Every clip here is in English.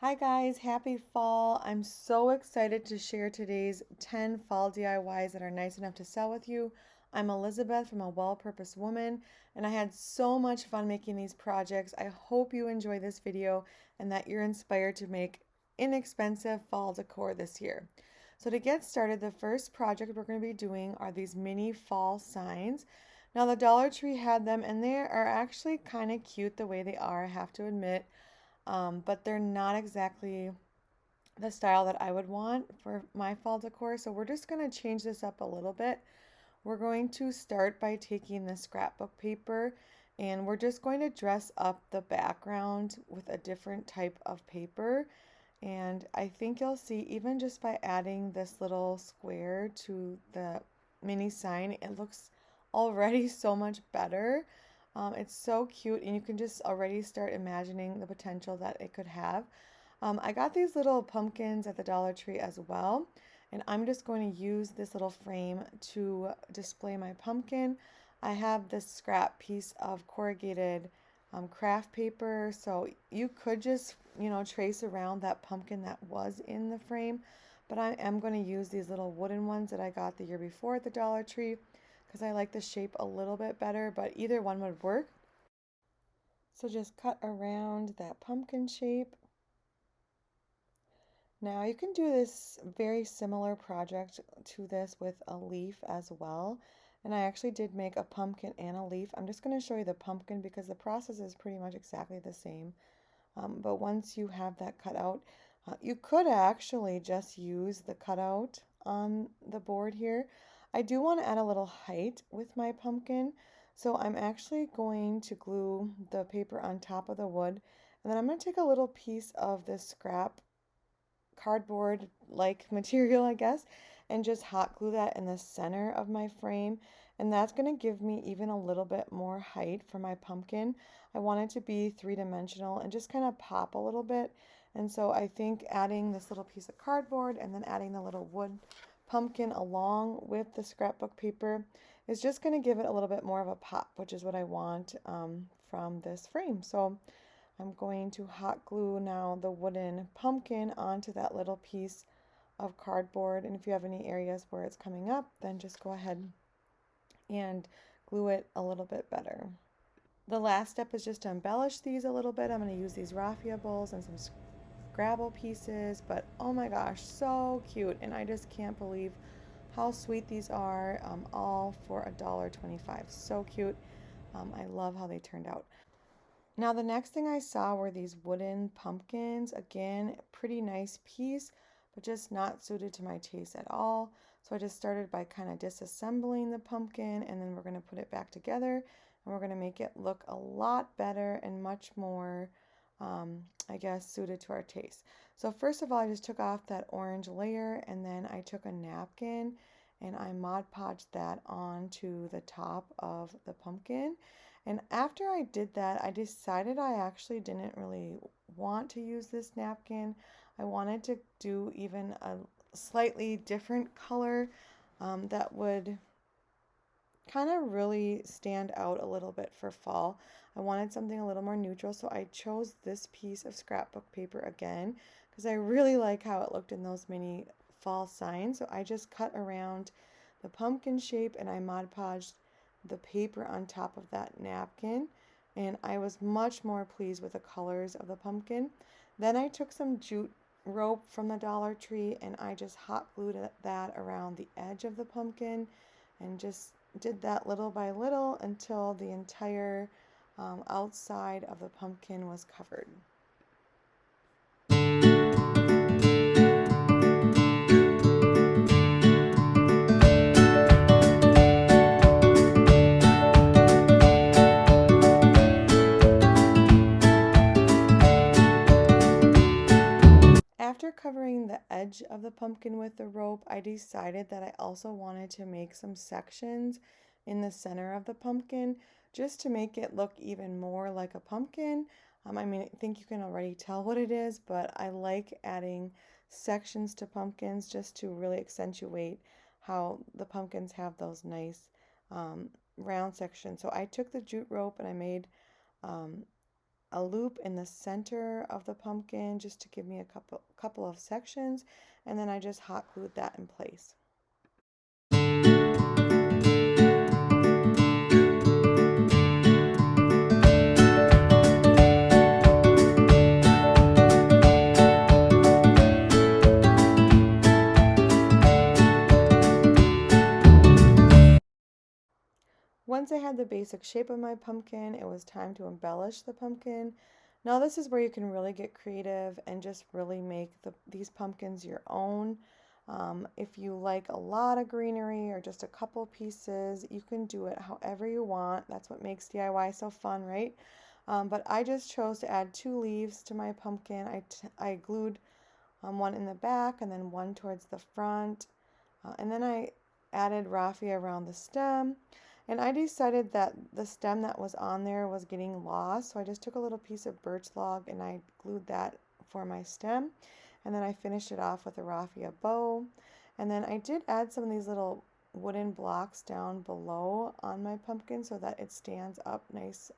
Hi guys, happy fall. I'm so excited to share today's 10 fall DIYs that are nice enough to sell with you. I'm Elizabeth from A Well-Purposed Woman, and I had so much fun making these projects. I hope you enjoy this video and that you're inspired to make inexpensive fall decor this year. So to get started, the first project we're going to be doing are these mini fall signs. Now the Dollar Tree had them and they are actually kind of cute the way they are, I have to admit. But they're not exactly the style that I would want for my fall decor. So we're just going to change this up a little bit. We're going to start by taking the scrapbook paper and we're just going to dress up the background with a different type of paper. And I think you'll see even just by adding this little square to the mini sign, it looks already so much better. It's so cute and you can just already start imagining the potential that it could have. I got these little pumpkins at the Dollar Tree as well, and I'm just going to use this little frame to display my pumpkin. I have this scrap piece of corrugated craft paper, so you could just, trace around that pumpkin that was in the frame, but I am going to use these little wooden ones that I got the year before at the Dollar Tree because I like the shape a little bit better, but either one would work. So just cut around that pumpkin shape. Now you can do this very similar project to this with a leaf as well. And I actually did make a pumpkin and a leaf. I'm just going to show you the pumpkin because the process is pretty much exactly the same. But once you have that cut out, you could actually just use the cutout on the board here. I do want to add a little height with my pumpkin. So I'm actually going to glue the paper on top of the wood. And then I'm going to take a little piece of this scrap cardboard like material, I guess, and just hot glue that in the center of my frame. And that's going to give me even a little bit more height for my pumpkin. I want it to be three-dimensional and just kind of pop a little bit. And so I think adding this little piece of cardboard and then adding the little wood pumpkin along with the scrapbook paper is just going to give it a little bit more of a pop, which is what I want from this frame. So I'm going to hot glue now the wooden pumpkin onto that little piece of cardboard. And if you have any areas where it's coming up, then just go ahead and glue it a little bit better. The last step is just to embellish these a little bit. I'm going to use these raffia bowls and some Scrabble pieces, but oh my gosh, so cute. And I just can't believe how sweet these are, all for $1.25. So cute. I love how they turned out. Now the next thing I saw were these wooden pumpkins. Again, pretty nice piece, but just not suited to my taste at all. So I just started by kind of disassembling the pumpkin and then we're going to put it back together and we're going to make it look a lot better and much more, I guess, suited to our taste. So first of all, I just took off that orange layer and then I took a napkin and I Mod Podged that onto the top of the pumpkin. And after I did that, I decided I actually didn't really want to use this napkin. I wanted to do even a slightly different color that would kind of really stand out a little bit for fall. I wanted something a little more neutral, so I chose this piece of scrapbook paper again because I really like how it looked in those mini fall signs. So I just cut around the pumpkin shape and I Mod Podged the paper on top of that napkin, and I was much more pleased with the colors of the pumpkin. Then I took some jute rope from the Dollar Tree and I just hot glued that around the edge of the pumpkin and just did that little by little until the entire outside of the pumpkin was covered. After covering the edge of the pumpkin with the rope, I decided that I also wanted to make some sections in the center of the pumpkin just to make it look even more like a pumpkin. I think you can already tell what it is, but I like adding sections to pumpkins just to really accentuate how the pumpkins have those nice round sections. So I took the jute rope and I made a loop in the center of the pumpkin just to give me a couple of sections, and then I just hot glued that in place. Once I had the basic shape of my pumpkin, it was time to embellish the pumpkin. Now this is where you can really get creative and just really make these pumpkins your own. If you like a lot of greenery or just a couple pieces, you can do it however you want. That's what makes DIY so fun, right? But I just chose to add 2 leaves to my pumpkin. I glued one in the back and then one towards the front. And then I added raffia around the stem. And I decided that the stem that was on there was getting lost, so I just took a little piece of birch log and I glued that for my stem. And then I finished it off with a raffia bow. And then I did add some of these little wooden blocks down below on my pumpkin so that it stands up nice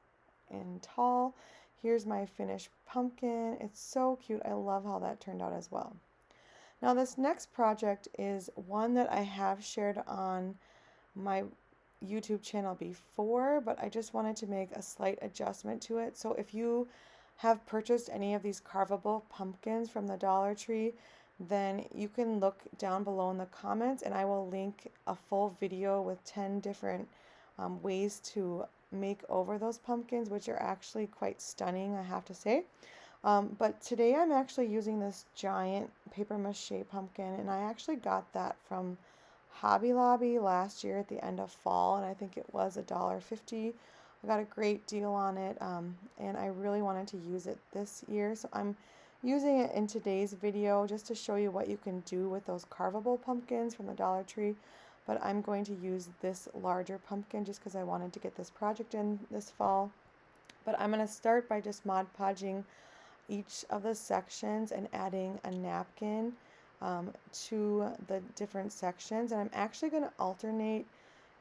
and tall. Here's my finished pumpkin. It's so cute. I love how that turned out as well. Now this next project is one that I have shared on my YouTube channel before, but I just wanted to make a slight adjustment to it. So if you have purchased any of these carvable pumpkins from the Dollar Tree, then you can look down below in the comments and I will link a full video with 10 different ways to make over those pumpkins, which are actually quite stunning, I have to say. But today I'm actually using this giant paper mache pumpkin, and I actually got that from Hobby Lobby last year at the end of fall, and I think it was $1.50. I got a great deal on it, and I really wanted to use it this year, so I'm using it in today's video just to show you what you can do with those carvable pumpkins from the Dollar Tree. But I'm going to use this larger pumpkin just because I wanted to get this project in this fall. But I'm going to start by just Mod Podging each of the sections and adding a napkin to the different sections. And I'm actually going to alternate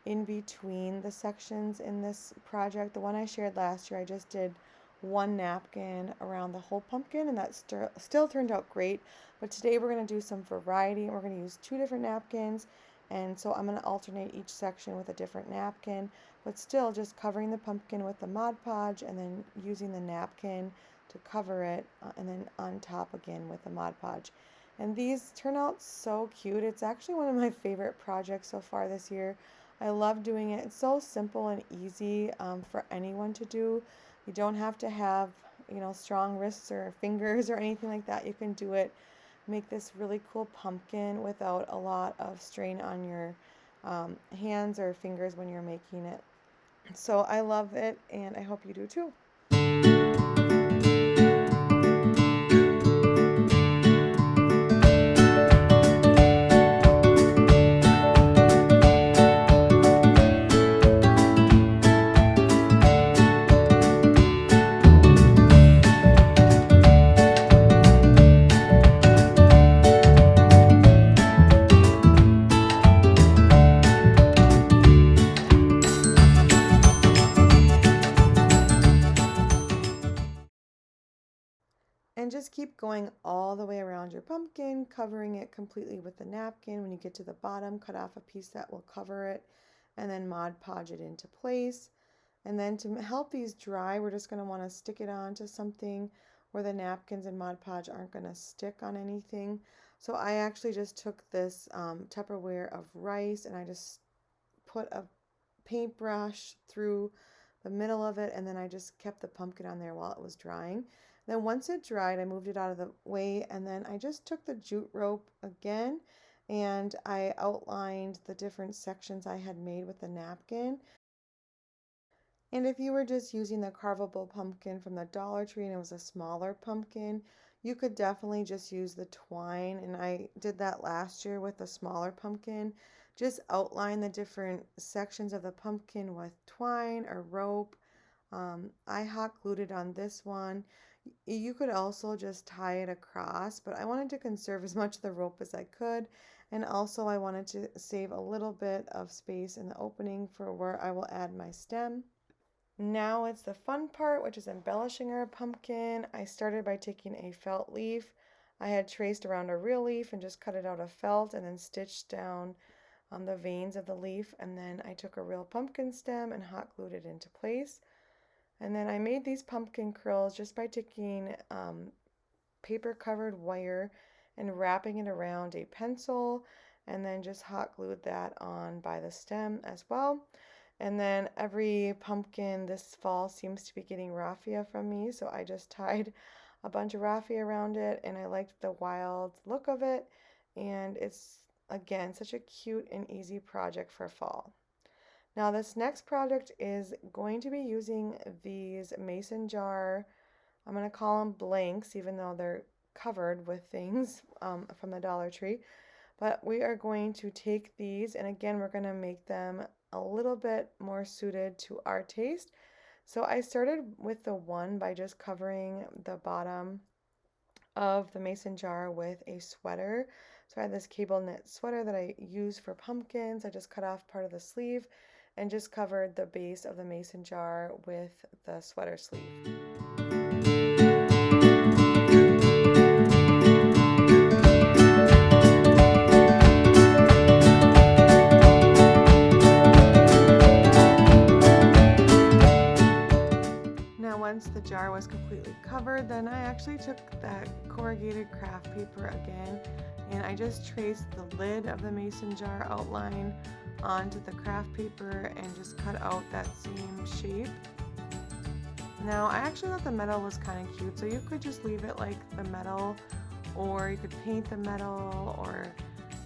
in between the sections in this project. The one I shared last year, I just did one napkin around the whole pumpkin, and that still turned out great. But today we're going to do some variety, and we're going to use 2 different napkins. And so I'm going to alternate each section with a different napkin, but still just covering the pumpkin with the Mod Podge and then using the napkin to cover it, and then on top again with the Mod Podge. And these turn out so cute. It's actually one of my favorite projects so far this year. I love doing it. It's so simple and easy for anyone to do. You don't have to have, strong wrists or fingers or anything like that. You can do it. Make this really cool pumpkin without a lot of strain on your hands or fingers when you're making it. So I love it, and I hope you do too. And just keep going all the way around your pumpkin, covering it completely with the napkin. When you get to the bottom, cut off a piece that will cover it, and then Mod Podge it into place. And then to help these dry, we're just going to want to stick it onto something where the napkins and Mod Podge aren't going to stick on anything. So I actually just took this Tupperware of rice, and I just put a paintbrush through the middle of it, and then I just kept the pumpkin on there while it was drying. Then once it dried, I moved it out of the way, and then I just took the jute rope again, and I outlined the different sections I had made with the napkin. And if you were just using the carvable pumpkin from the Dollar Tree and it was a smaller pumpkin, you could definitely just use the twine. And I did that last year with the smaller pumpkin. Just outline the different sections of the pumpkin with twine or rope. I hot glued it on this one. You could also just tie it across, but I wanted to conserve as much of the rope as I could. And also I wanted to save a little bit of space in the opening for where I will add my stem. Now it's the fun part, which is embellishing our pumpkin. I started by taking a felt leaf. I had traced around a real leaf and just cut it out of felt and then stitched down on the veins of the leaf. And then I took a real pumpkin stem and hot glued it into place. And then I made these pumpkin curls just by taking paper covered wire and wrapping it around a pencil, and then just hot glued that on by the stem as well. And then every pumpkin this fall seems to be getting raffia from me, so I just tied a bunch of raffia around it, and I liked the wild look of it, and it's again such a cute and easy project for fall. Now this next project is going to be using these mason jar, I'm going to call them blanks even though they're covered with things from the Dollar Tree. But we are going to take these, and again we're going to make them a little bit more suited to our taste. So I started with the one by just covering the bottom of the mason jar with a sweater. So I had this cable knit sweater that I use for pumpkins. I just cut off part of the sleeve and just covered the base of the mason jar with the sweater sleeve. Once the jar was completely covered, then I actually took that corrugated craft paper again and I just traced the lid of the mason jar outline onto the craft paper and just cut out that same shape. Now I actually thought the metal was kind of cute, so you could just leave it like the metal, or you could paint the metal, or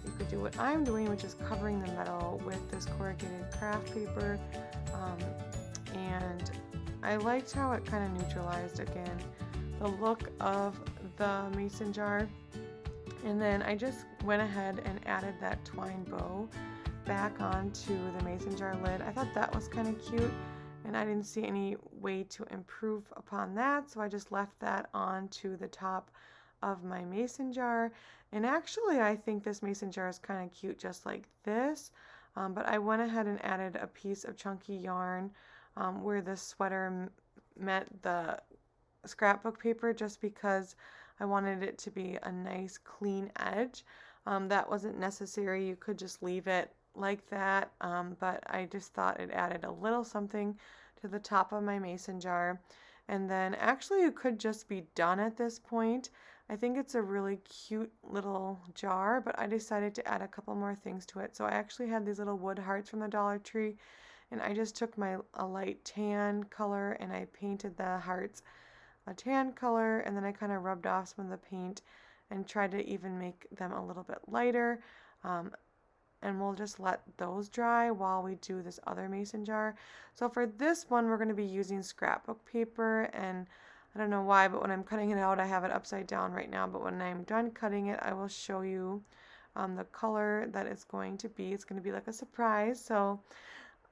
you could do what I'm doing, which is covering the metal with this corrugated craft paper. And I liked how it kind of neutralized again the look of the mason jar. And then I just went ahead and added that twine bow back onto the mason jar lid. I thought that was kind of cute, and I didn't see any way to improve upon that, so I just left that onto the top of my mason jar. And actually I think this mason jar is kind of cute just like this, but I went ahead and added a piece of chunky yarn where the sweater met the scrapbook paper, just because I wanted it to be a nice clean edge. That wasn't necessary, you could just leave it like that, but I just thought it added a little something to the top of my mason jar. And then actually you could just be done at this point. I think it's a really cute little jar, but I decided to add a couple more things to it. So I actually had these little wood hearts from the Dollar Tree, and I just took a light tan color and I painted the hearts a tan color, and then I kind of rubbed off some of the paint and tried to even make them a little bit lighter. And we'll just let those dry while we do this other mason jar. So for this one we're going to be using scrapbook paper, and I don't know why, but when I'm cutting it out I have it upside down right now, but when I'm done cutting it I will show you the color that it's going to be. It's going to be like a surprise, so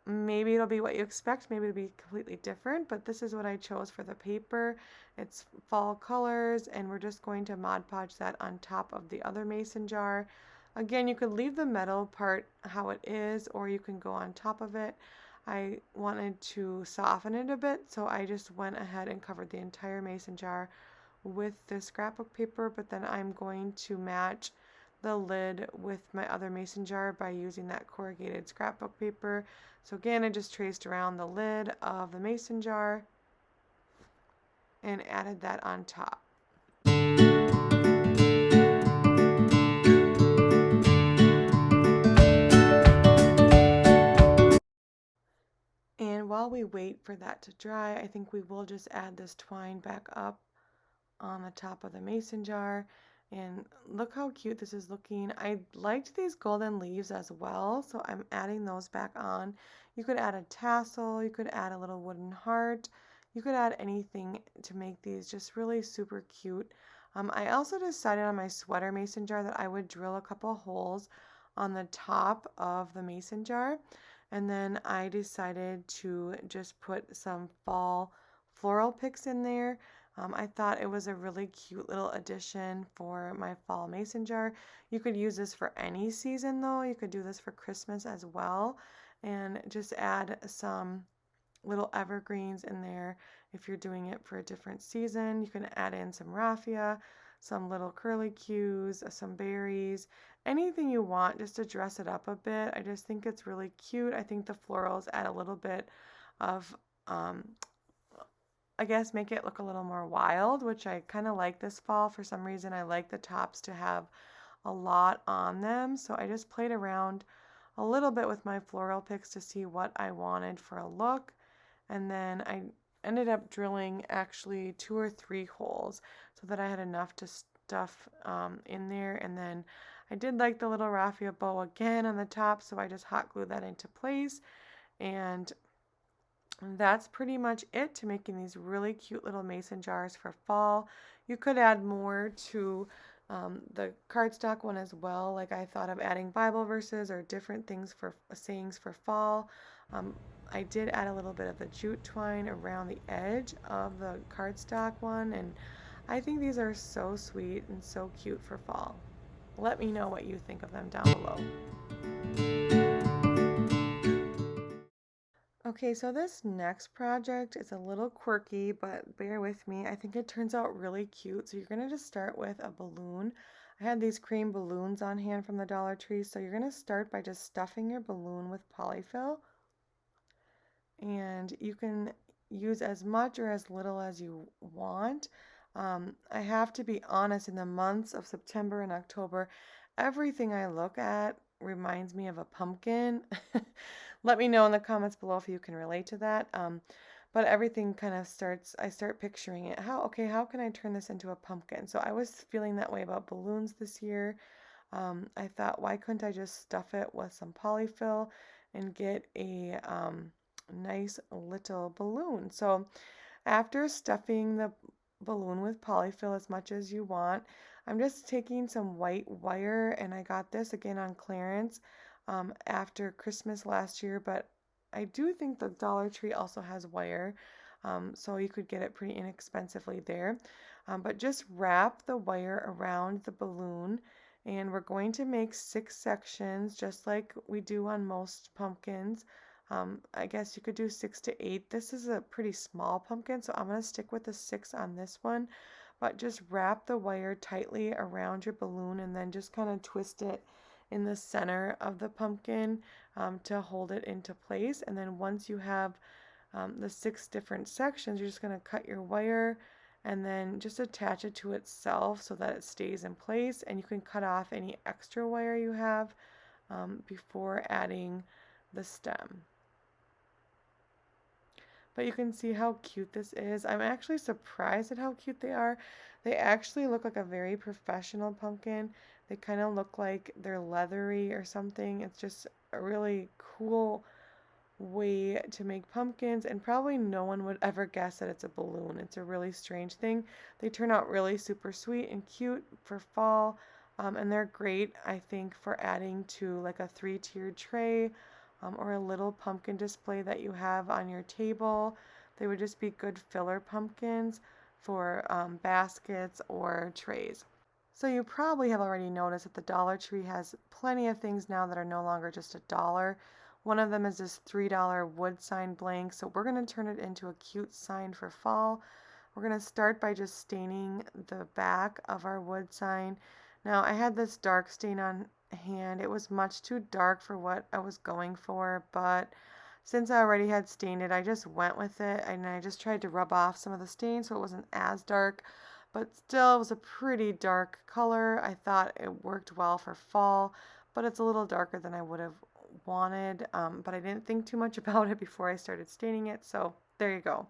maybe it'll be what you expect, maybe it'll be completely different, but this is what I chose for the paper. It's fall colors, and we're just going to Mod Podge that on top of the other mason jar. Again, you could leave the metal part how it is, or you can go on top of it. I wanted to soften it a bit, so I just went ahead and covered the entire mason jar with this scrapbook paper, but then I'm going to match the lid with my other mason jar by using that corrugated scrapbook paper. So again, I just traced around the lid of the mason jar and added that on top. And while we wait for that to dry, I think we will just add this twine back up on the top of the mason jar. And look how cute this is looking. I liked these golden leaves as well, so I'm adding those back on. You could add a tassel, you could add a little wooden heart, you could add anything to make these just really super cute. I also decided on my sweater mason jar that I would drill a couple holes on the top of the mason jar, and then I decided to just put some fall floral picks in there. I thought it was a really cute little addition for my fall mason jar. You could use this for any season though. You could do this for Christmas as well, and just add some little evergreens in there. If you're doing it for a different season, you can add in some raffia, some little curlicues, some berries, anything you want just to dress it up a bit. I just think it's really cute. I think the florals add a little bit of, I guess, make it look a little more wild, which I kind of like this fall. For some reason, I like the tops to have a lot on them. So I just played around a little bit with my floral picks to see what I wanted for a look. And then I ended up drilling actually 2 or 3 holes so that I had enough to stuff in there. And then I did like the little raffia bow again on the top, so I just hot glued that into place. And that's pretty much it to making these really cute little mason jars for fall. You could add more to the cardstock one as well. Like I thought of adding Bible verses or different things for sayings for fall. I did add a little bit of the jute twine around the edge of the cardstock one, and I think these are so sweet and so cute for fall. Let me know what you think of them down below. Okay, so this next project is a little quirky, but bear with me. I think it turns out really cute. So you're going to just start with a balloon. I had these cream balloons on hand from the Dollar Tree. So you're going to start by just stuffing your balloon with polyfill. And you can use as much or as little as you want. I have to be honest, in the months of September and October, everything I look at reminds me of a pumpkin. Let me know in the comments below if you can relate to that. But everything kind of I start picturing it. How can I turn this into a pumpkin? So I was feeling that way about balloons this year. I thought, why couldn't I just stuff it with some polyfill and get a nice little balloon? So after stuffing the balloon with polyfill as much as you want, I'm just taking some white wire, and I got this again on clearance after Christmas last year, but I do think the Dollar Tree also has wire, so you could get it pretty inexpensively there. But just wrap the wire around the balloon, and we're going to make 6 sections just like we do on most pumpkins. I guess you could do 6 to 8. This is a pretty small pumpkin, so I'm going to stick with the 6 on this one. But just wrap the wire tightly around your balloon and then just kind of twist it in the center of the pumpkin to hold it into place. And then once you have the 6 different sections, you're just going to cut your wire and then just attach it to itself so that it stays in place. And you can cut off any extra wire you have before adding the stem. But you can see how cute this is. I'm actually surprised at how cute they are. They actually look like a very professional pumpkin. They kind of look like they're leathery or something. It's just a really cool way to make pumpkins, and probably no one would ever guess that it's a balloon. It's a really strange thing. They turn out really super sweet and cute for fall, and they're great, I think, for adding to like a 3-tiered tray or a little pumpkin display that you have on your table. They would just be good filler pumpkins for baskets or trays. So you probably have already noticed that the Dollar Tree has plenty of things now that are no longer just $1. One of them is this $3 wood sign blank, so we're going to turn it into a cute sign for fall. We're going to start by just staining the back of our wood sign. Now I had this dark stain on hand. It was much too dark for what I was going for, but since I already had stained it, I just went with it, and I just tried to rub off some of the stain so it wasn't as dark, but still it was a pretty dark color. I thought it worked well for fall, but it's a little darker than I would have wanted, but I didn't think too much about it before I started staining it, so there you go.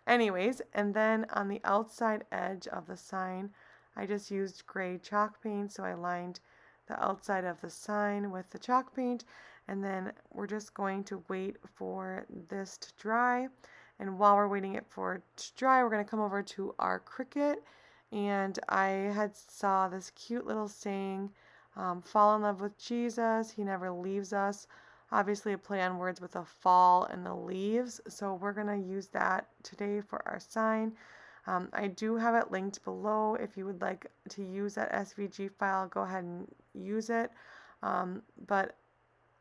Anyways, and then on the outside edge of the sign, I just used gray chalk paint, so I lined the outside of the sign with the chalk paint, and then we're just going to wait for this to dry. And while we're waiting for it to dry, we're going to come over to our Cricut, and I had saw this cute little saying, fall in love with Jesus, he never leaves us. Obviously a play on words with the fall and the leaves, so we're going to use that today for our sign. I do have it linked below. If you would like to use that SVG file, go ahead and use it. But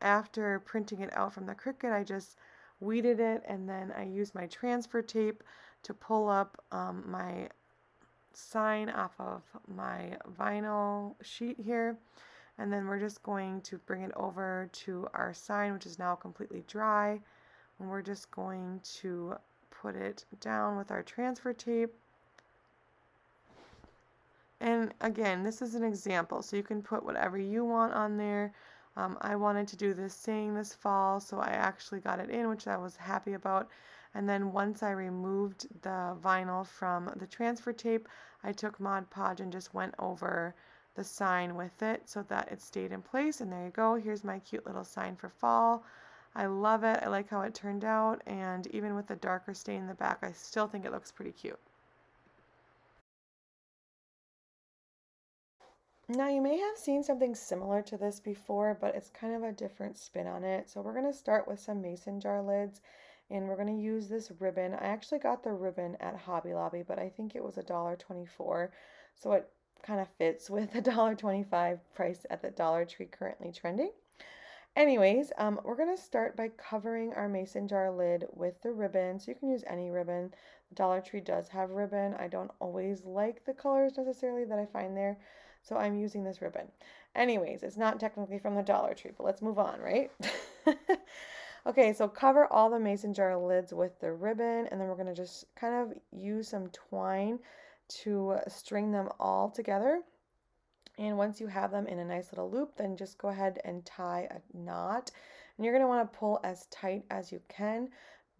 after printing it out from the Cricut, I just weeded it, and then I used my transfer tape to pull up my sign off of my vinyl sheet here. And then we're just going to bring it over to our sign, which is now completely dry. And we're just going to put it down with our transfer tape. And again, this is an example, so you can put whatever you want on there. I wanted to do this saying this fall, so I actually got it in, which I was happy about. And then once I removed the vinyl from the transfer tape, I took Mod Podge and just went over the sign with it so that it stayed in place. And there you go. Here's my cute little sign for fall. I love it. I like how it turned out, and even with the darker stain in the back, I still think it looks pretty cute. Now you may have seen something similar to this before, but it's kind of a different spin on it. So we're going to start with some mason jar lids, and we're going to use this ribbon. I actually got the ribbon at Hobby Lobby, but I think it was $1.24, so it kind of fits with the $1.25 price at the Dollar Tree currently trending. Anyways, we're going to start by covering our mason jar lid with the ribbon. So you can use any ribbon. The Dollar Tree does have ribbon. I don't always like the colors necessarily that I find there, so I'm using this ribbon. Anyways, it's not technically from the Dollar Tree, but let's move on, right? Okay, so cover all the mason jar lids with the ribbon, and then we're going to just kind of use some twine to string them all together. And once you have them in a nice little loop, then just go ahead and tie a knot. And you're going to want to pull as tight as you can.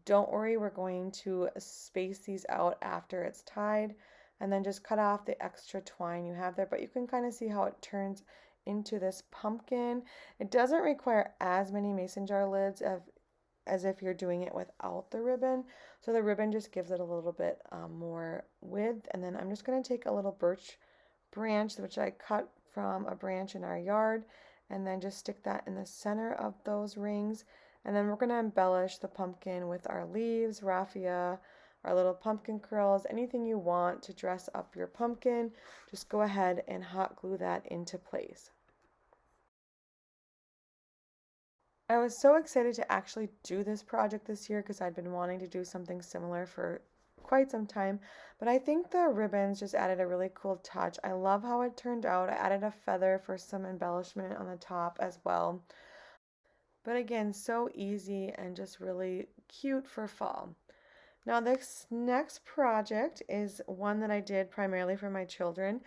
Don't worry, we're going to space these out after it's tied. And then just cut off the extra twine you have there. But you can kind of see how it turns into this pumpkin. It doesn't require as many mason jar lids as if you're doing it without the ribbon. So the ribbon just gives it a little bit more width. And then I'm just going to take a little birch branch, which I cut from a branch in our yard, and then just stick that in the center of those rings. And then we're going to embellish the pumpkin with our leaves, raffia, our little pumpkin curls, anything you want to dress up your pumpkin. Just go ahead and hot glue that into place. I was so excited to actually do this project this year because I'd been wanting to do something similar for quite some time, but I think the ribbons just added a really cool touch. I love how it turned out. I added a feather for some embellishment on the top as well. But again, so easy and just really cute for fall. Now this next project is one that I did primarily for my children,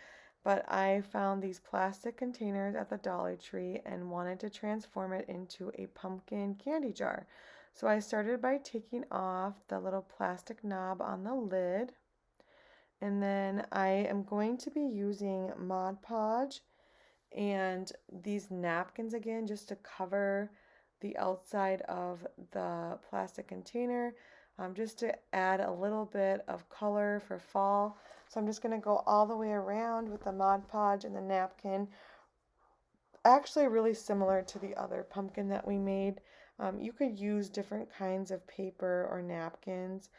but I found these plastic containers at the Dollar Tree and wanted to transform it into a pumpkin candy jar. So I started by taking off the little plastic knob on the lid, and then I am going to be using Mod Podge and these napkins again just to cover the outside of the plastic container, just to add a little bit of color for fall. So I'm just going to go all the way around with the Mod Podge and the napkin. Actually really similar to the other pumpkin that we made. You could use different kinds of paper or napkins.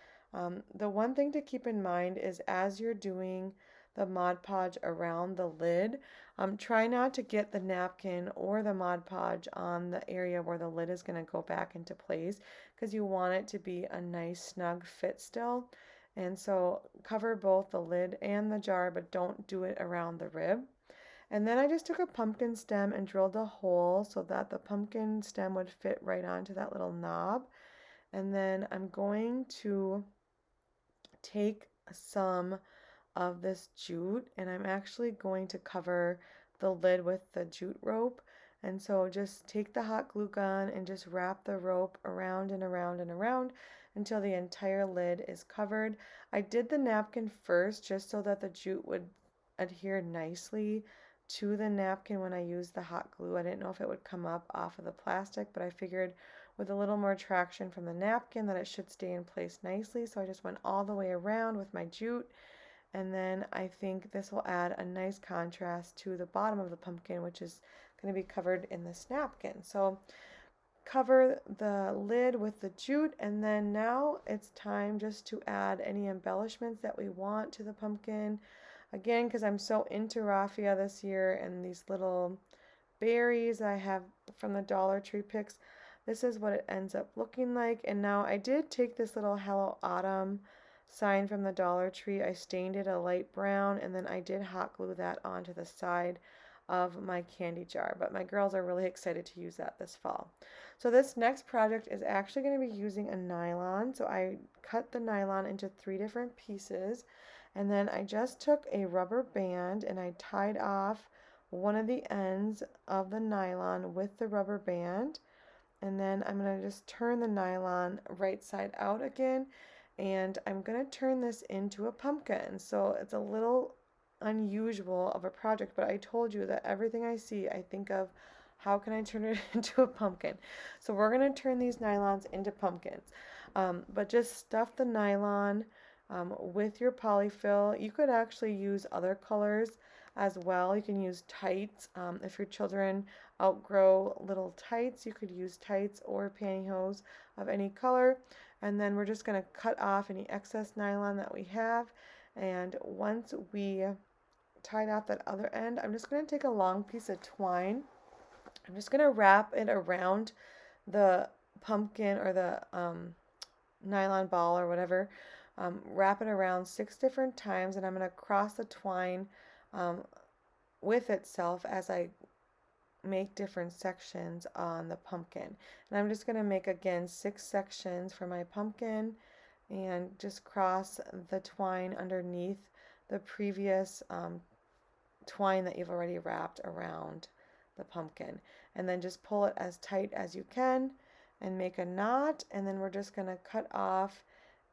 The one thing to keep in mind is as you're doing the Mod Podge around the lid, try not to get the napkin or the Mod Podge on the area where the lid is going to go back into place, because you want it to be a nice snug fit still. And so cover both the lid and the jar, but don't do it around the rib. And then I just took a pumpkin stem and drilled a hole so that the pumpkin stem would fit right onto that little knob. And then I'm going to take some of this jute, and I'm actually going to cover the lid with the jute rope. And so just take the hot glue gun and just wrap the rope around and around and around until the entire lid is covered. I did the napkin first just so that the jute would adhere nicely to the napkin when I used the hot glue. I didn't know if it would come up off of the plastic, but I figured with a little more traction from the napkin that it should stay in place nicely. So I just went all the way around with my jute. And then I think this will add a nice contrast to the bottom of the pumpkin, which is going to be covered in this napkin. So cover the lid with the jute, and then now it's time just to add any embellishments that we want to the pumpkin. Again, because I'm so into raffia this year and these little berries I have from the Dollar Tree picks, this is what it ends up looking like. And now I did take this little Hello Autumn sign from the Dollar Tree. I stained it a light brown, and then I did hot glue that onto the side of my candy jar. But my girls are really excited to use that this fall. So this next project is actually going to be using a nylon. So I cut the nylon into 3 different pieces, and then I just took a rubber band and I tied off one of the ends of the nylon with the rubber band. And then I'm going to just turn the nylon right side out again, and I'm going to turn this into a pumpkin. So it's a little unusual of a project, but I told you that everything I see, I think of how can I turn it into a pumpkin. So we're going to turn these nylons into pumpkins. But just stuff the nylon with your polyfill. You could actually use other colors as well. You can use tights. If your children outgrow little tights, you could use tights or pantyhose of any color. And then we're just going to cut off any excess nylon that we have. And once we tied off that other end, I'm just going to take a long piece of twine. I'm just going to wrap it around the pumpkin or the nylon ball or whatever. Wrap it around 6 different times, and I'm going to cross the twine with itself as I make different sections on the pumpkin. And I'm just going to make again 6 sections for my pumpkin and just cross the twine underneath the previous twine that you've already wrapped around the pumpkin, and then just pull it as tight as you can and make a knot. And then we're just going to cut off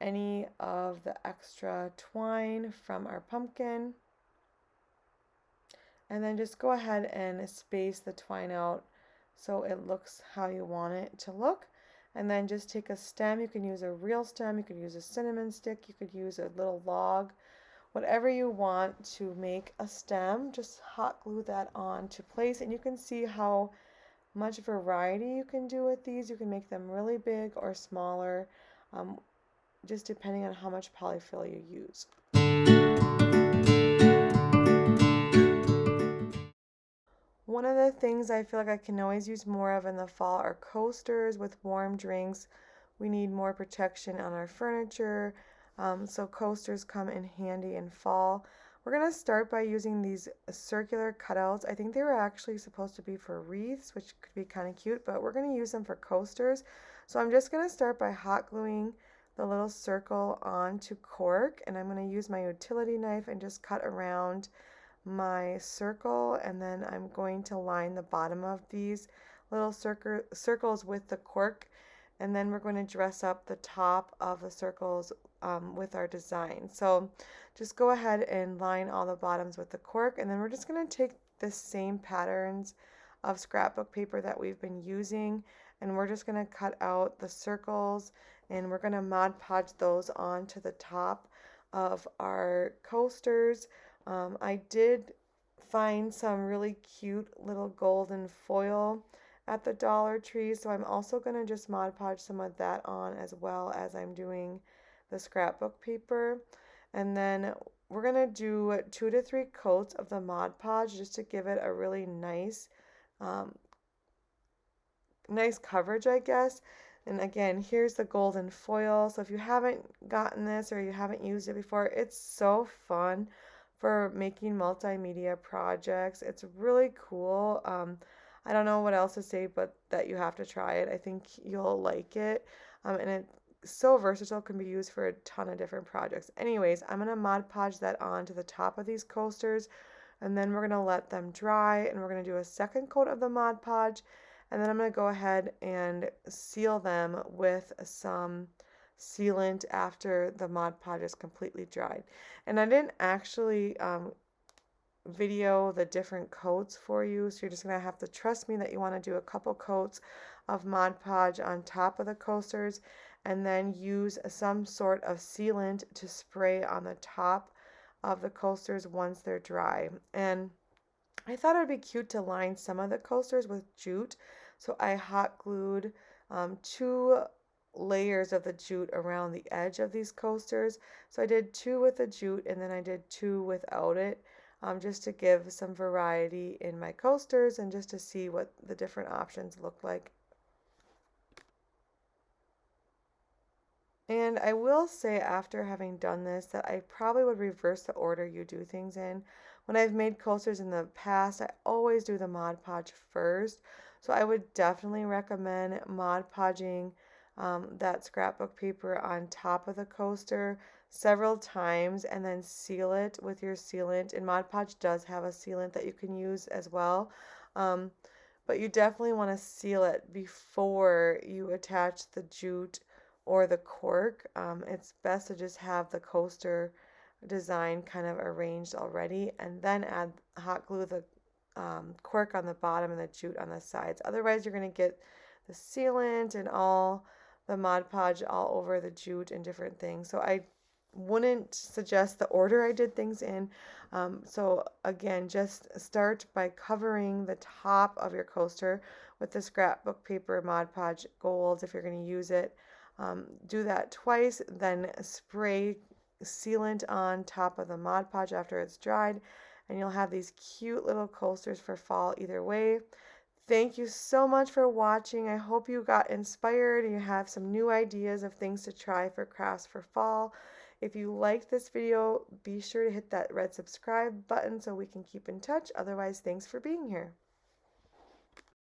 any of the extra twine from our pumpkin, and then just go ahead and space the twine out so it looks how you want it to look. And then just take a stem. You can use a real stem, you could use a cinnamon stick, you could use a little log, whatever you want to make a stem. Just hot glue that on to place, and you can see how much variety you can do with these. You can make them really big or smaller, just depending on how much polyfill you use. One of the things I feel like I can always use more of in the fall are coasters with warm drinks. We need more protection on our furniture, so coasters come in handy in fall. We're going to start by using these circular cutouts. I think they were actually supposed to be for wreaths, which could be kind of cute, but we're going to use them for coasters. So I'm just going to start by hot gluing the little circle onto cork, and I'm going to use my utility knife and just cut around my circle, and then I'm going to line the bottom of these little circles with the cork, and then we're going to dress up the top of the circles with our design. So just go ahead and line all the bottoms with the cork, and then we're just going to take the same patterns of scrapbook paper that we've been using, and we're just going to cut out the circles, and we're going to Mod Podge those onto the top of our coasters. I did find some really cute little golden foil at the Dollar Tree, so I'm also going to just Mod Podge some of that on as well as I'm doing the scrapbook paper. And then we're going to do 2 to 3 coats of the Mod Podge just to give it a really nice coverage, I guess. And again, here's the golden foil. So if you haven't gotten this or you haven't used it before, it's so fun for making multimedia projects. It's really cool. I don't know what else to say, but that you have to try it. I think you'll like it. And it's so versatile, can be used for a ton of different projects. Anyways, I'm going to Mod Podge that on to the top of these coasters, and then we're going to let them dry, and we're going to do a second coat of the Mod Podge, and then I'm going to go ahead and seal them with some sealant after the Mod Podge is completely dried. And I didn't actually video the different coats for you, so you're just going to have to trust me that you want to do a couple coats of Mod Podge on top of the coasters, and then use some sort of sealant to spray on the top of the coasters once they're dry. And I thought it would be cute to line some of the coasters with jute, so I hot glued 2 layers of the jute around the edge of these coasters. So I did 2 with the jute, and then I did 2 without it, just to give some variety in my coasters and just to see what the different options look like. And I will say, after having done this, that I probably would reverse the order you do things in. When I've made coasters in the past, I always do the Mod Podge first. So I would definitely recommend Mod Podging that scrapbook paper on top of the coaster several times and then seal it with your sealant. And Mod Podge does have a sealant that you can use as well. Um, but you definitely want to seal it before you attach the jute or the cork. It's best to just have the coaster design kind of arranged already and then add hot glue the cork on the bottom and the jute on the sides. Otherwise, you're going to get the sealant and all the Mod Podge all over the jute and different things. So I wouldn't suggest the order I did things in. So again, just start by covering the top of your coaster with the scrapbook paper Mod Podge Gold if you're going to use it. Do that twice, then spray sealant on top of the Mod Podge after it's dried, and you'll have these cute little coasters for fall either way. Thank you so much for watching. I hope you got inspired and you have some new ideas of things to try for crafts for fall. If you liked this video, be sure to hit that red subscribe button so we can keep in touch. Otherwise, thanks for being here.